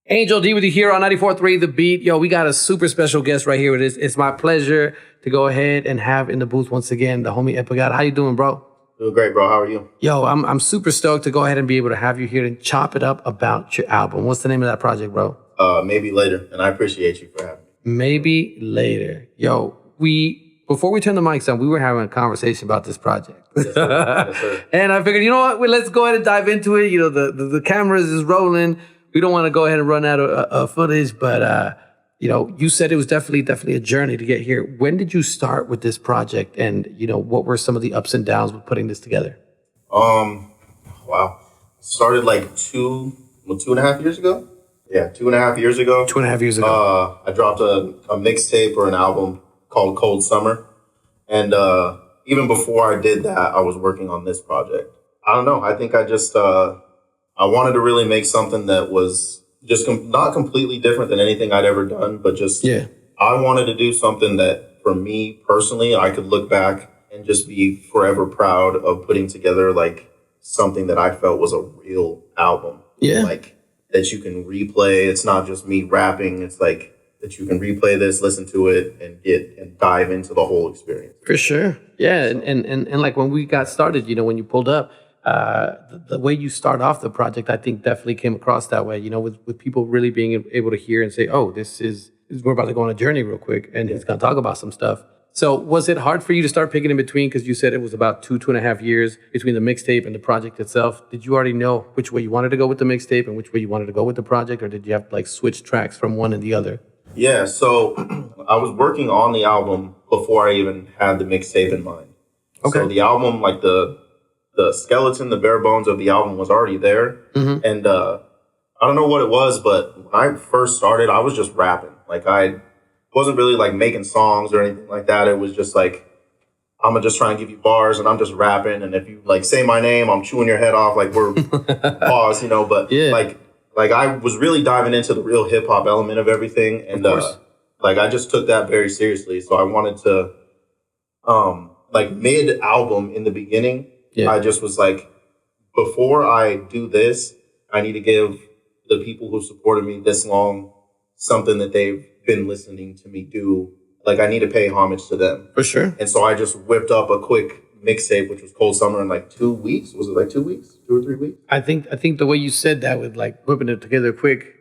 Angel D with you here on 94.3 The Beat. Yo, we got a super special guest right here. It's my pleasure to go ahead and have in the booth once again the homie Epigat. How you doing, bro? Doing great, bro. How are you? Yo, I'm super stoked to go ahead and be able to have you here and chop it up about your album. What's the name of that project, bro? Maybe Later, and I appreciate you for having me. Maybe Later. Yo, before we turn the mics on, we were having a conversation about this project. Yes, sir. Yes, sir. And I figured, you know what? Well, let's go ahead and dive into it. You know, the cameras is rolling. We don't want to go ahead and run out of footage, but you know, you said it was definitely a journey to get here. When did you start with this project, and you know, what were some of the ups and downs with putting this together? Wow, started like 2.5 years ago. Yeah, 2.5 years ago. 2.5 years ago. I dropped a mixtape or an album called Cold Summer, and even before I did that, I was working on this project. I don't know. I think I just I wanted to really make something that was just not completely different than anything I'd ever done, but just, I wanted to do something that for me personally, I could look back and just be forever proud of putting together like something that I felt was a real album. Yeah. Like that you can replay. It's not just me rapping. It's like that you can replay this, listen to it and dive into the whole experience. For sure. Yeah. So. And like when we got started, you know, when you pulled up, the way you start off the project, I think definitely came across that way, you know, with people really being able to hear and say, oh, we're about to go on a journey real quick, and he's going to talk about some stuff. So was it hard for you to start picking in between? Because you said it was about 2.5 years between the mixtape and the project itself. Did you already know which way you wanted to go with the mixtape and which way you wanted to go with the project, or did you have to like switch tracks from one and the other? Yeah, so I was working on the album before I even had the mixtape in mind. Okay. So the album, like the skeleton, the bare bones of the album was already there. Mm-hmm. And I don't know what it was, but when I first started, I was just rapping. Like I wasn't really like making songs or anything like that. It was just like, I'm going to just try and give you bars and I'm just rapping. And if you like say my name, I'm chewing your head off like we're pause, you know, but like I was really diving into the real hip hop element of everything. And like I just took that very seriously. So I wanted to like mid album in the beginning, I just was like, before I do this, I need to give the people who supported me this long something that they've been listening to me do. Like, I need to pay homage to them. For sure. And so I just whipped up a quick mixtape, which was Cold Summer, in like 2 weeks. Was it like 2 weeks? 2 or 3 weeks? I think the way you said that with like whipping it together quick,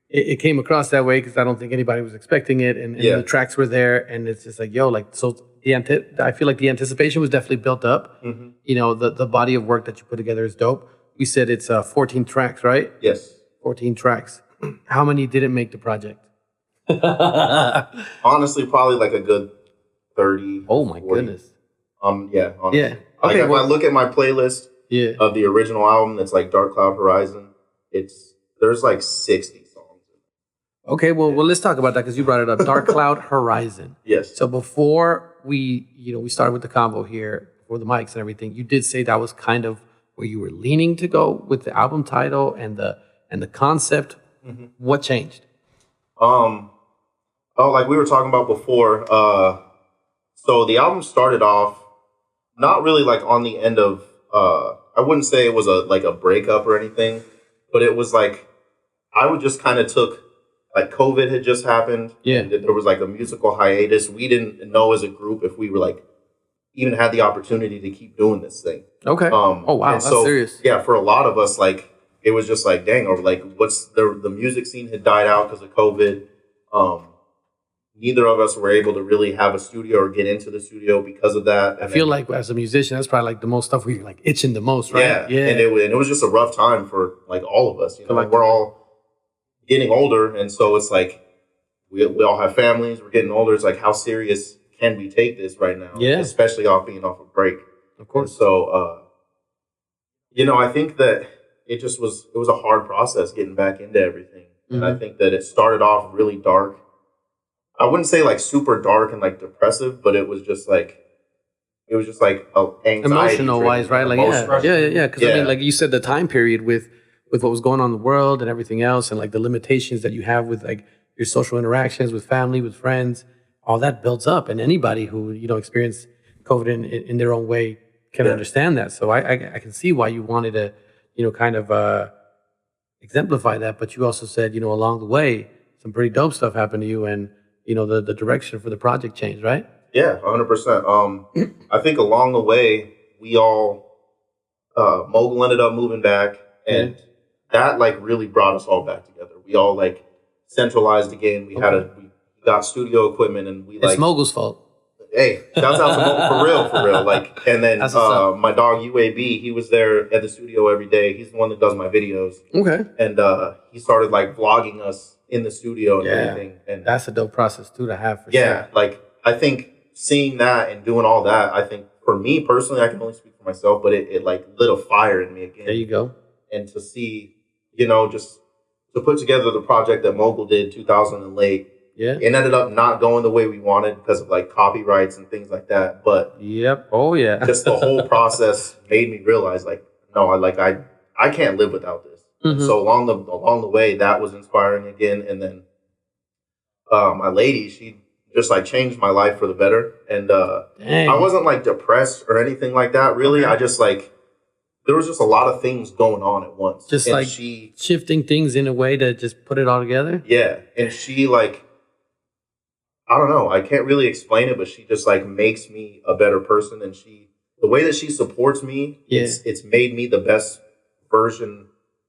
it came across that way because I don't think anybody was expecting it. And the tracks were there. And it's just like, yo, like, so... I feel like the anticipation was definitely built up. Mm-hmm. You know, the body of work that you put together is dope. We said it's 14 tracks, right? Yes. 14 tracks. How many didn't make the project? Honestly, probably like a good 30. Oh my 40. Goodness. Yeah. Honestly. Yeah. Okay. Like if I look at my playlist of the original album, that's like Dark Cloud Horizon. There's like 60 songs. Okay, well, let's talk about that because you brought it up. Dark Cloud Horizon. Yes. So before we started with the convo here, for the mics and everything, you did say that was kind of where you were leaning to go with the album title and the concept. Mm-hmm. What changed? Like we were talking about before. So the album started off not really like on the end of. I wouldn't say it was a breakup or anything, but it was like I would just kind of took. Like COVID had just happened. Yeah. And there was like a musical hiatus. We didn't know as a group if we were like even had the opportunity to keep doing this thing. Okay. Oh wow, that's serious. Yeah, for a lot of us, like it was just like, dang, or like what's the music scene had died out because of COVID. Neither of us were able to really have a studio or get into the studio because of that. I feel like as a musician, that's probably like the most stuff we like itching the most, right? Yeah. And it was just a rough time for like all of us. You know, like we're all getting older, and so it's like we all have families. We're getting older. It's like, how serious can we take this right now? Yeah, especially being off a break. Of course. And so, I think that it was a hard process getting back into everything, and I think that it started off really dark. I wouldn't say like super dark and like depressive, but it was just like anxiety, emotional wise, right? Like yeah. Because I mean, like you said, the time period with what was going on in the world and everything else, and like the limitations that you have with like your social interactions with family, with friends, all that builds up. And anybody who, experienced COVID in their own way can understand that. So I can see why you wanted to, kind of exemplify that. But you also said, along the way, some pretty dope stuff happened to you, and the direction for the project changed, right? Yeah, 100%. I think along the way, we all, Mogul ended up moving back, and that like really brought us all back together. We all like centralized again. We got studio equipment, and it's Mogul's fault. Hey, shouts out to Mogul for real. Like, and then my dog UAB, he was there at the studio every day. He's the one that does my videos. Okay. And he started like vlogging us in the studio and everything. And that's a dope process too to have. For sure. Like I think seeing that and doing all that, I think for me personally, I can only speak for myself, but it like lit a fire in me again. There you go. And to see, just to put together the project that Mogul did 2000 and late. Yeah. It ended up not going the way we wanted because of like copyrights and things like that. But just the whole process made me realize like, no, I can't live without this. Mm-hmm. So along the way, that was inspiring again. And then my lady, she just like changed my life for the better. And I wasn't like depressed or anything like that. Really, I just like there was just a lot of things going on at once. Just and like she shifting things in a way to just put it all together. Yeah, and she like. I don't know. I can't really explain it, but she just like makes me a better person, and the way that she supports me, it's made me the best version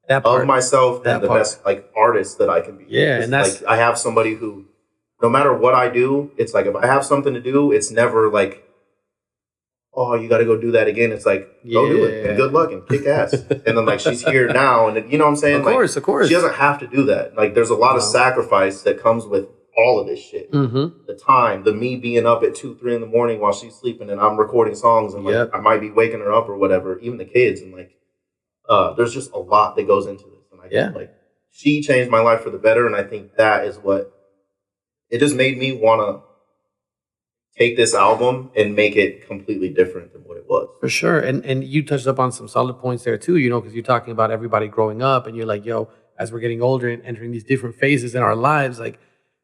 of myself and the best like artist that I can be. Yeah, and that's like I have somebody who, no matter what I do, it's like if I have something to do, it's never like, oh, you got to go do that again. It's like go do it and good luck and kick ass. And then like she's here now, and you know what I'm saying? Of course, she doesn't have to do that. Like there's a lot of sacrifice that comes with all of this shit. Mm-hmm. The time, me being up at 2-3 in the morning while she's sleeping and I'm recording songs and like I might be waking her up or whatever, even the kids, and like there's just a lot that goes into this. And I think like she changed my life for the better, and I think that is what it just made me want to take this album and make it completely different than what it was. For sure. And you touched up on some solid points there too, because you're talking about everybody growing up and you're like, as we're getting older and entering these different phases in our lives, like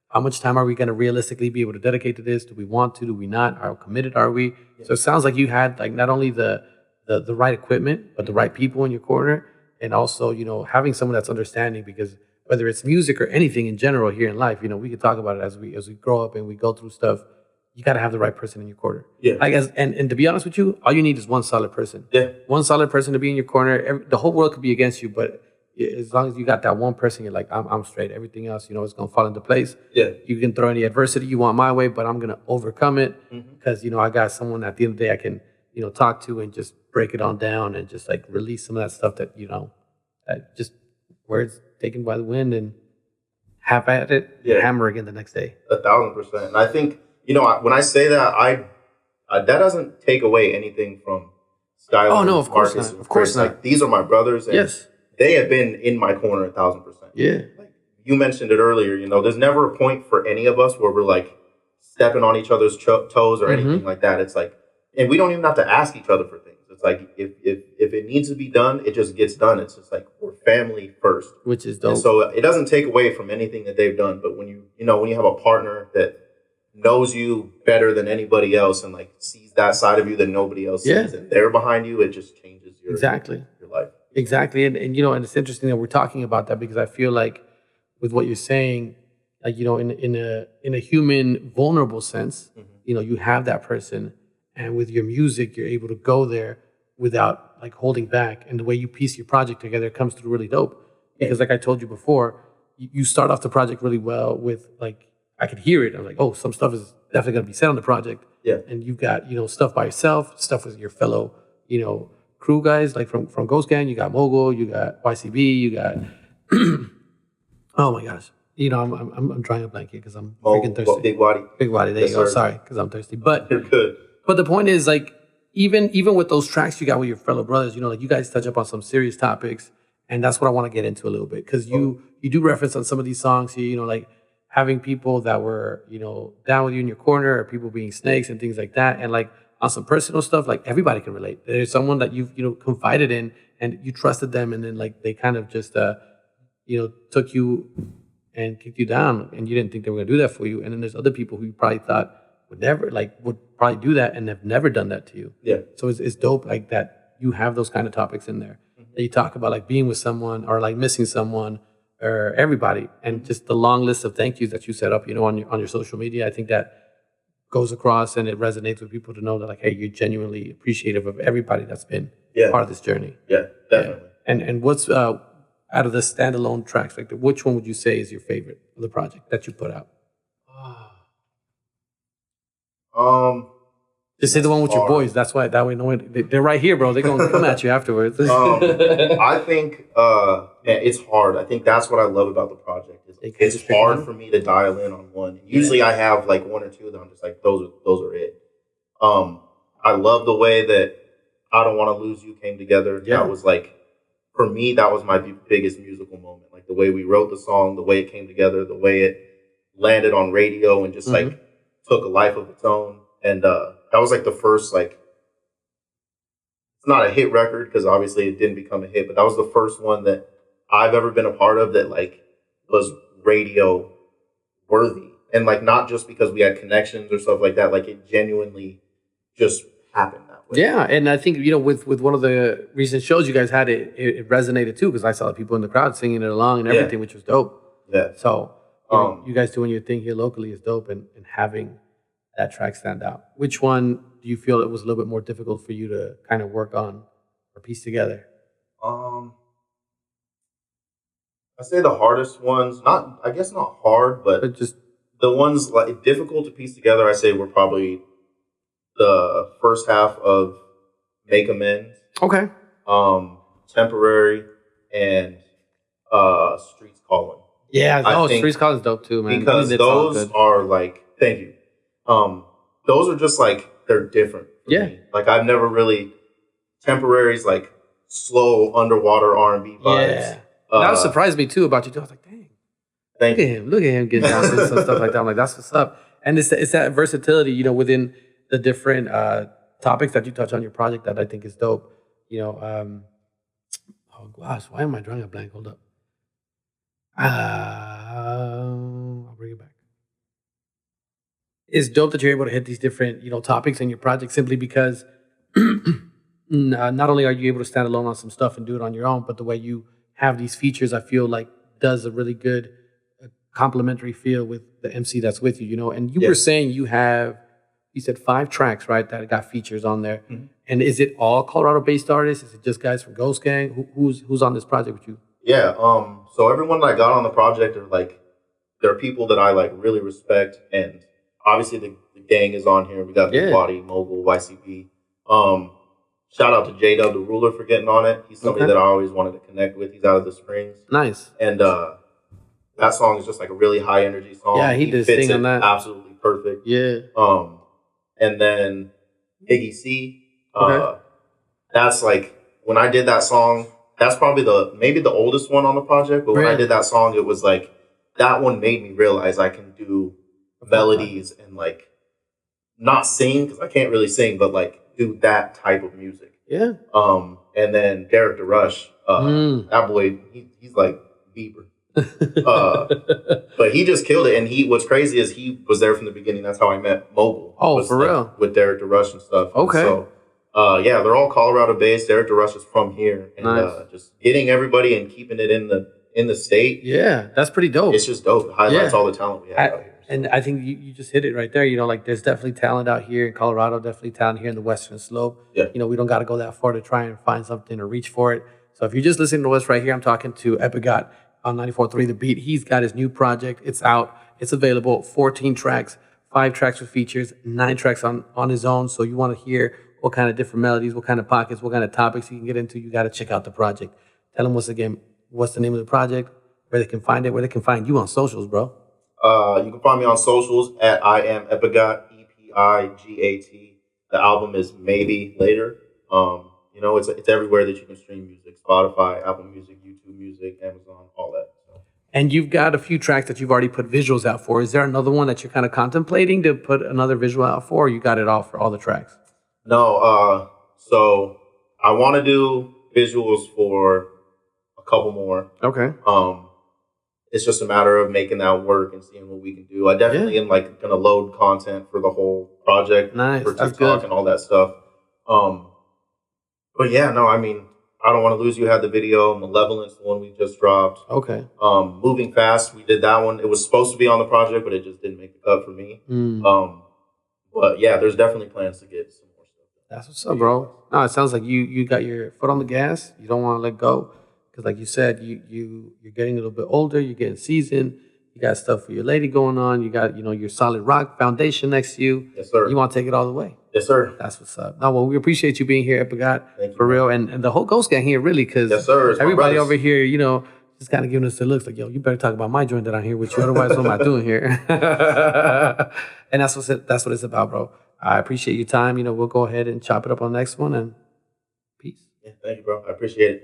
how much time are we going to realistically be able to dedicate to this? Do we want to? Do we not? How committed are we? Yeah. So it sounds like you had like not only the right equipment, but the right people in your corner, and also having someone that's understanding. Because whether it's music or anything in general here in life, we could talk about it as we grow up and we go through stuff. You got to have the right person in your corner. Yeah. I guess, and to be honest with you, all you need is one solid person. Yeah. One solid person to be in your corner. The whole world could be against you, but as long as you got that one person, you're like, I'm straight. Everything else, it's going to fall into place. Yeah. You can throw any adversity you want my way, but I'm going to overcome it because, I got someone at the end of the day I can, talk to and just break it on down and just like release some of that stuff that, that just words taken by the wind and have at it, hammer again the next day. 1,000%. And I think, when I say that, that doesn't take away anything from Skylar. Oh, no, of course Marcus, not. Of course not. Like, these are my brothers. And yes. They have been in my corner 1,000%. Yeah. Like you mentioned it earlier, there's never a point for any of us where we're like stepping on each other's toes or anything like that. It's like, and we don't even have to ask each other for things. It's like, if it needs to be done, it just gets done. It's just like, we're family first. Which is dope. And so it doesn't take away from anything that they've done. But when when you have a partner that knows you better than anybody else and like sees that side of you that nobody else sees and they're behind you, it just changes your life. Exactly. And and it's interesting that we're talking about that because I feel like with what you're saying, like, in a human vulnerable sense, you have that person, and with your music, you're able to go there without like holding back. And the way you piece your project together comes through really dope. Because like I told you before, you start off the project really well with like, I could hear it. I'm like, oh, some stuff is definitely going to be said on the project. Yeah. And you've got, stuff by yourself, stuff with your fellow, crew guys, like from Ghost Gang. You got Mogul, you got YCB, you got, oh my gosh. I'm drawing a blanket because I'm freaking thirsty. Well, Big Waddy. Big Waddy, there you go. Sorry, because I'm thirsty. But you're good. But the point is, like, even with those tracks you got with your fellow brothers, like you guys touch up on some serious topics, and that's what I want to get into a little bit because you do reference on some of these songs here, like having people that were down with you in your corner, or people being snakes and things like that, and like on some personal stuff, like everybody can relate. There's someone that you've confided in and you trusted them, and then like they kind of just took you and kicked you down, and you didn't think they were gonna do that for you. And then there's other people who you probably thought would probably do that and have never done that to you. Yeah. So it's dope like that you have those kind of topics in there. that you talk about, like being with someone or like missing someone or everybody, and just the long list of thank yous that you set up, on your social media. I think that goes across and it resonates with people to know that, like, hey, you're genuinely appreciative of everybody that's been part of this journey. Yeah, definitely. Yeah. And what's out of the standalone tracks, like which one would you say is your favorite of the project that you put out? Just say the one with your boys. That's why that way no one, they're right here, bro. They're gonna come at you afterwards. I think man, it's hard. I think that's what I love about the project. It's hard for me to dial in on one. Usually I have like one or two that I'm just like, those are it. I love the way that I Don't Want to Lose You came together. Yeah. That was like, for me, that was my biggest musical moment. Like the way we wrote the song, the way it came together, the way it landed on radio and just like took a life of its own. And that was like the first, like, it's not a hit record because obviously it didn't become a hit, but that was the first one that I've ever been a part of that like was radio worthy. And like, not just because we had connections or stuff like that, like it genuinely just happened that way. Yeah. And I think, with one of the recent shows you guys had, it resonated too, because I saw people in the crowd singing it along and everything, which was dope. Yeah. So you guys doing your thing here locally is dope, and having that track stand out. Which one do you feel it was a little bit more difficult for you to kind of work on or piece together? I say the hardest ones, not hard, but just the ones like difficult to piece together. I say were probably the first half of Make Amends. Okay. Temporary and Streets Calling. Yeah, Streets Calling is dope too, man. Because those are like, thank you. Those are just like, they're different for me. Like I've never really, Temporary's like slow underwater R&B vibes. Yeah. That surprised me too about you. I was like, dang. Look at him getting down to some stuff like that. I'm like, that's what's up. And it's that versatility, within the different topics that you touch on your project that I think is dope. Oh gosh, why am I drawing a blank? Hold up. I'll bring it back. It's dope that you're able to hit these different, topics in your project simply because not only are you able to stand alone on some stuff and do it on your own, but the way you have these features, I feel like does a really good complementary feel with the MC that's with you, And you were saying you said 5 tracks, right, that got features on there. Mm-hmm. And is it all Colorado-based artists? Is it just guys from Ghost Gang? Who's on this project with you? Yeah. So everyone that I got on the project are like, there are people that I like really respect, and obviously the gang is on here. We got Big Body, Mogul, YCP. Shout out to J-Dub, the Ruler, for getting on it. He's somebody that I always wanted to connect with. He's out of the Springs. Nice. And that song is just like a really high energy song. Yeah, he did sing on that. Absolutely perfect. Yeah. And then Iggy C. That's like, when I did that song, that's probably maybe the oldest one on the project. But when I did that song, it was like, that one made me realize I can do melodies and like not sing, because I can't really sing, but like do that type of music. Yeah. And then Derek DeRush, that boy, he's like Bieber. But he just killed it. And what's crazy is he was there from the beginning. That's how I met Mogul. Oh, for real? With Derek DeRush and stuff. Okay. And so, they're all Colorado based. Derek DeRush is from here. And just getting everybody and keeping it in the state. Yeah, that's pretty dope. It's just dope. It highlights all the talent we have out here. And I think you just hit it right there. Like there's definitely talent out here in Colorado, definitely talent here in the Western Slope. Yeah. We don't got to go that far to try and find something or reach for it. So if you're just listening to us right here, I'm talking to Epigat on 94.3 The Beat. He's got his new project. It's out. It's available. 14 tracks, 5 tracks with features, 9 tracks on his own. So you want to hear what kind of different melodies, what kind of pockets, what kind of topics you can get into, you got to check out the project. Tell them what's the name of the project, where they can find it, where they can find you on socials, bro. You can find me on socials at I am Epigat, Epigat. The album is Maybe Later. It's everywhere that you can stream music: Spotify, Apple Music, YouTube Music, Amazon, all that. So. And you've got a few tracks that you've already put visuals out for. Is there another one that you're kind of contemplating to put another visual out for, or you got it all for all the tracks? No. So I want to do visuals for a couple more. Okay. It's just a matter of making that work and seeing what we can do. I definitely am like going to load content for the whole project. Nice. For TikTok and all that stuff. But yeah, no, I mean, I Don't Want to Lose You had the video. Malevolence, the one we just dropped. Okay. Moving Fast, we did that one. It was supposed to be on the project, but it just didn't make the cut for me. But yeah, there's definitely plans to get some more stuff done. That's what's up, bro. No, it sounds like you got your foot on the gas. You don't want to let go because, like you said, you're getting a little bit older. You're getting seasoned. You got stuff for your lady going on. You got your solid rock foundation next to you. Yes, sir. You want to take it all the way. Yes, sir. That's what's up. No, well, we appreciate you being here, Epigat, Thank you, for real, and the whole Ghost Gang here, really, because yes, sir. everybody over here, just kind of giving us the looks like, yo, you better talk about my joint that I'm here with you. Otherwise, what am I doing here? And that's what it's about, bro. I appreciate your time. We'll go ahead and chop it up on the next one, and peace. Yeah, thank you, bro. I appreciate it.